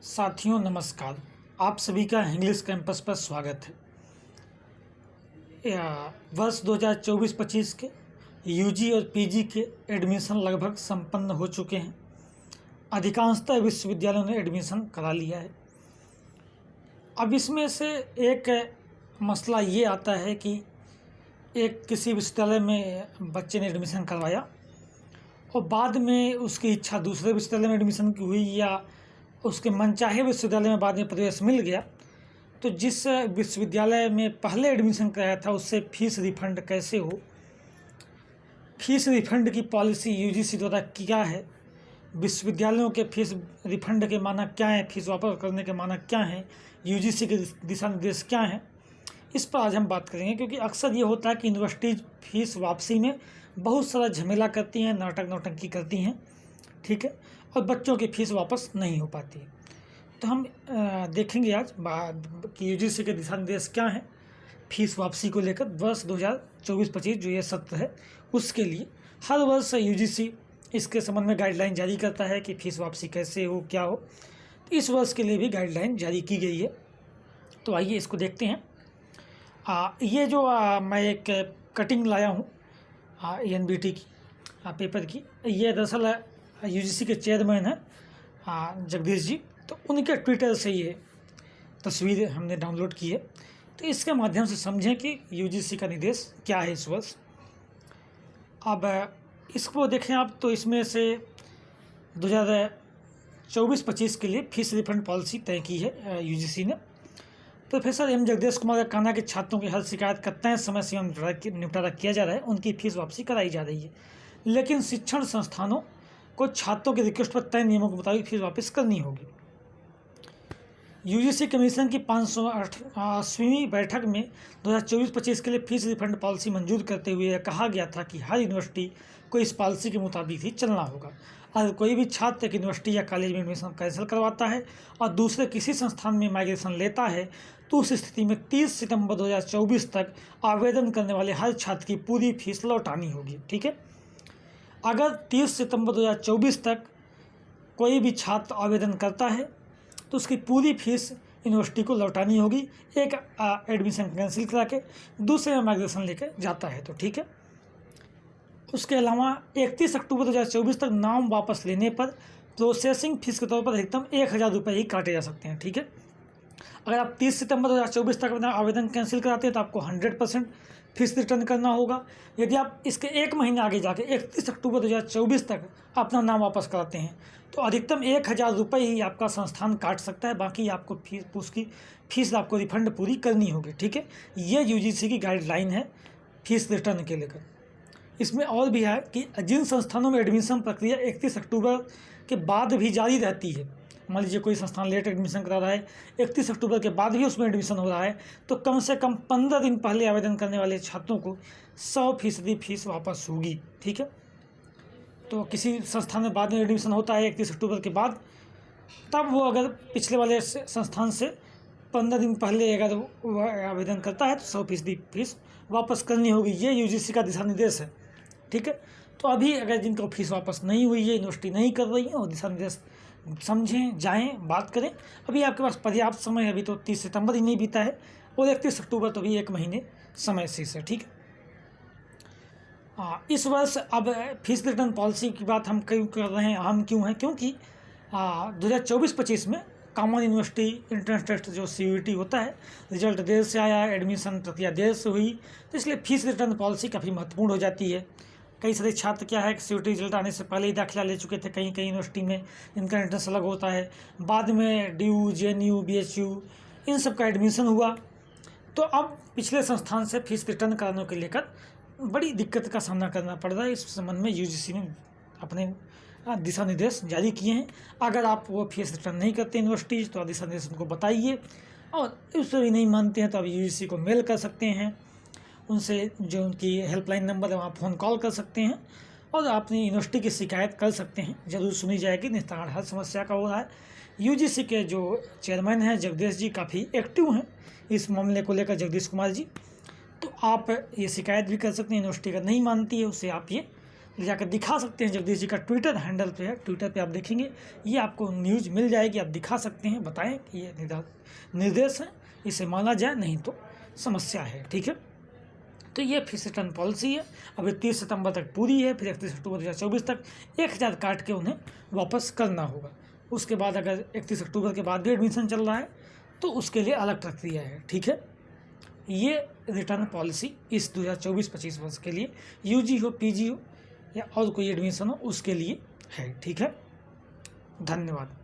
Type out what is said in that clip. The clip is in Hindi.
साथियों नमस्कार। आप सभी का इंग्लिश कैंपस पर स्वागत है। वर्ष 2024-25 के यूजी और पीजी के एडमिशन लगभग संपन्न हो चुके हैं। अधिकांशतः विश्वविद्यालयों ने एडमिशन करा लिया है। अब इसमें से एक मसला ये आता है कि एक किसी विश्वविद्यालय में बच्चे ने एडमिशन करवाया और बाद में उसकी इच्छा दूसरे विश्वविद्यालय में एडमिशन की हुई या उसके मनचाहे विश्वविद्यालय में बाद में प्रवेश मिल गया, तो जिस विश्वविद्यालय में पहले एडमिशन कराया था उससे फीस रिफंड कैसे हो। फीस रिफंड की पॉलिसी यूजीसी द्वारा क्या है, विश्वविद्यालयों के फीस रिफंड के माना क्या है, फीस वापस करने के माना क्या है, यूजीसी के दिशा निर्देश क्या हैं, इस पर आज हम बात करेंगे। क्योंकि अक्सर ये होता है कि यूनिवर्सिटीज़ फीस वापसी में बहुत सारा झमेला करती हैं, नाटक नौटंकी करती हैं, ठीक है, और बच्चों की फ़ीस वापस नहीं हो पाती है। तो हम देखेंगे आज कि यूजीसी के दिशा निर्देश क्या हैं फीस वापसी को लेकर। वर्ष 2024-25 जो ये सत्र है उसके लिए हर वर्ष यूजीसी इसके संबंध में गाइडलाइन जारी करता है कि फ़ीस वापसी कैसे हो, क्या हो। तो इस वर्ष के लिए भी गाइडलाइन जारी की गई है। तो आइए इसको देखते हैं। ये जो मैं एक कटिंग लाया हूँ एनबीटी की पेपर की, ये दरअसल यूजीसी के चेयरमैन हैं जगदीश जी, तो उनके ट्विटर से ये तस्वीर हमने डाउनलोड की है। तो इसके माध्यम से समझें कि यूजीसी का निर्देश क्या है इस वर्ष। अब इसको देखें आप, तो इसमें से 2024-25 के लिए फीस रिफंड पॉलिसी तय की है यूजीसी ने। प्रोफेसर एम जगदीश कुमार का कहना है कि छात्रों की हर शिकायत का तय समय सीमा निपटारा किया जा रहा है, उनकी फीस वापसी कराई जा रही है, लेकिन शिक्षण संस्थानों को छात्रों के रिक्वेस्ट पर तय नियमों के मुताबिक फीस वापस करनी होगी। यूजीसी कमीशन की 508वीं बैठक में 2024-25 के लिए फीस रिफंड पॉलिसी मंजूर करते हुए यह कहा गया था कि हर यूनिवर्सिटी को इस पॉलिसी के मुताबिक ही चलना होगा। अगर कोई भी छात्र एक यूनिवर्सिटी या कॉलेज में एडमिशन कैंसिल करवाता है और दूसरे किसी संस्थान में माइग्रेशन लेता है, तो उस स्थिति में 30 सितंबर 2024 तक आवेदन करने वाले हर छात्र की पूरी फीस लौटानी होगी, ठीक है। अगर 30 सितंबर 2024 तक कोई भी छात्र आवेदन करता है तो उसकी पूरी फीस यूनिवर्सिटी को लौटानी होगी। एक एडमिशन कैंसिल करा के दूसरे में माइग्रेशन लेकर जाता है तो ठीक है। उसके अलावा 31 अक्टूबर 2024 तक नाम वापस लेने पर प्रोसेसिंग फीस के तौर पर अधिकतम 1000 रुपये ही काटे जा सकते हैं, ठीक है। अगर आप 30 सितंबर 2024 तक अपना आवेदन कैंसिल कराते हैं तो आपको 100% फीस रिटर्न करना होगा। यदि आप इसके एक महीने आगे जाके 31 अक्टूबर 2024 तक अपना नाम वापस कराते हैं तो अधिकतम 1000 रुपये ही आपका संस्थान काट सकता है, बाकी आपको उसकी फीस आपको रिफंड पूरी करनी होगी, ठीक है। ये यूजीसी की गाइडलाइन है फीस रिटर्न के लेकर। इसमें और भी है कि जिन संस्थानों में एडमिशन प्रक्रिया 31 अक्टूबर के बाद भी जारी रहती है, मान लीजिए कोई संस्थान लेट एडमिशन करा रहा है, 31 अक्टूबर के बाद भी उसमें एडमिशन हो रहा है, तो कम से कम 15 दिन पहले आवेदन करने वाले छात्रों को 100% फीस वापस होगी, ठीक है। तो किसी संस्थान में बाद में एडमिशन होता है 31 अक्टूबर के बाद, तब वो अगर पिछले वाले संस्थान से 15 दिन पहले अगर वो आवेदन करता है तो 100% फीस वापस करनी होगी। ये यूजीसी का दिशा निर्देश है, ठीक है। तो अभी अगर जिनको फीस वापस नहीं हुई है, यूनिवर्सिटी नहीं कर रही है, और दिशा निर्देश समझें, जाएं, बात करें। अभी आपके पास पर्याप्त समय है, अभी तो 30 सितंबर ही नहीं बीता है और 31 अक्टूबर तो अभी 1 महीने समय शेष है, ठीक है। इस वर्ष अब फीस रिटर्न पॉलिसी की बात हम क्यों कर रहे हैं, अहम क्यों है, क्योंकि 2024-25 में कॉमन यूनिवर्सिटी एंट्रेंस टेस्ट जो CUET होता है, रिजल्ट देर से आया, एडमिशन प्रक्रिया देर से हुई, तो इसलिए फीस रिटर्न पॉलिसी काफ़ी महत्वपूर्ण हो जाती है। कई सारे छात्र क्या है कि CUET रिजल्ट आने से पहले ही दाखिला ले चुके थे कहीं यूनिवर्सिटी में, इनका एंट्रेंस अलग होता है, बाद में DU, JNU, BHU इन सब का एडमिशन हुआ, तो अब पिछले संस्थान से फीस रिटर्न कराने को लेकर बड़ी दिक्कत का सामना करना पड़ रहा है। इस संबंध में यूजीसी ने अपने दिशा निर्देश जारी किए हैं। अगर आप वो फीस रिटर्न नहीं करते यूनिवर्सिटीज़ तो दिशा निर्देश उनको बताइए, और उससे भी नहीं मानते हैं तो आप यूजीसी को मेल कर सकते हैं, उनसे जो उनकी हेल्पलाइन नंबर है वहाँ फ़ोन कॉल कर सकते हैं और अपनी यूनिवर्सिटी की शिकायत कर सकते हैं, ज़रूर सुनी जाएगी। निस्तारण हर समस्या का हो रहा है। यूजीसी के जो चेयरमैन हैं जगदीश जी काफ़ी एक्टिव हैं इस मामले को लेकर, जगदीश कुमार जी, तो आप ये शिकायत भी कर सकते हैं। यूनिवर्सिटी अगर नहीं मानती है उससे आप ये ले जाकर दिखा सकते हैं। जगदीश जी का ट्विटर हैंडल पे है, ट्विटर पे आप देखेंगे, ये आपको न्यूज़ मिल जाएगी, आप दिखा सकते हैं, बताएं कि ये निर्देश है, इसे माना जाए, नहीं तो समस्या है। ठीक है, तो ये फिक्स रिटर्न पॉलिसी है। अभी 30 सितंबर तक पूरी है, फिर 31 अक्टूबर 2024 तक 1000 काट के उन्हें वापस करना होगा। उसके बाद अगर 31 अक्टूबर के बाद भी एडमिशन चल रहा है तो उसके लिए अलग प्रक्रिया है। ठीक है, ये रिटर्न पॉलिसी इस 2024-25 वर्ष के लिए यूजी हो, पीजी हो या और कोई एडमिशन हो उसके लिए है। ठीक है, धन्यवाद।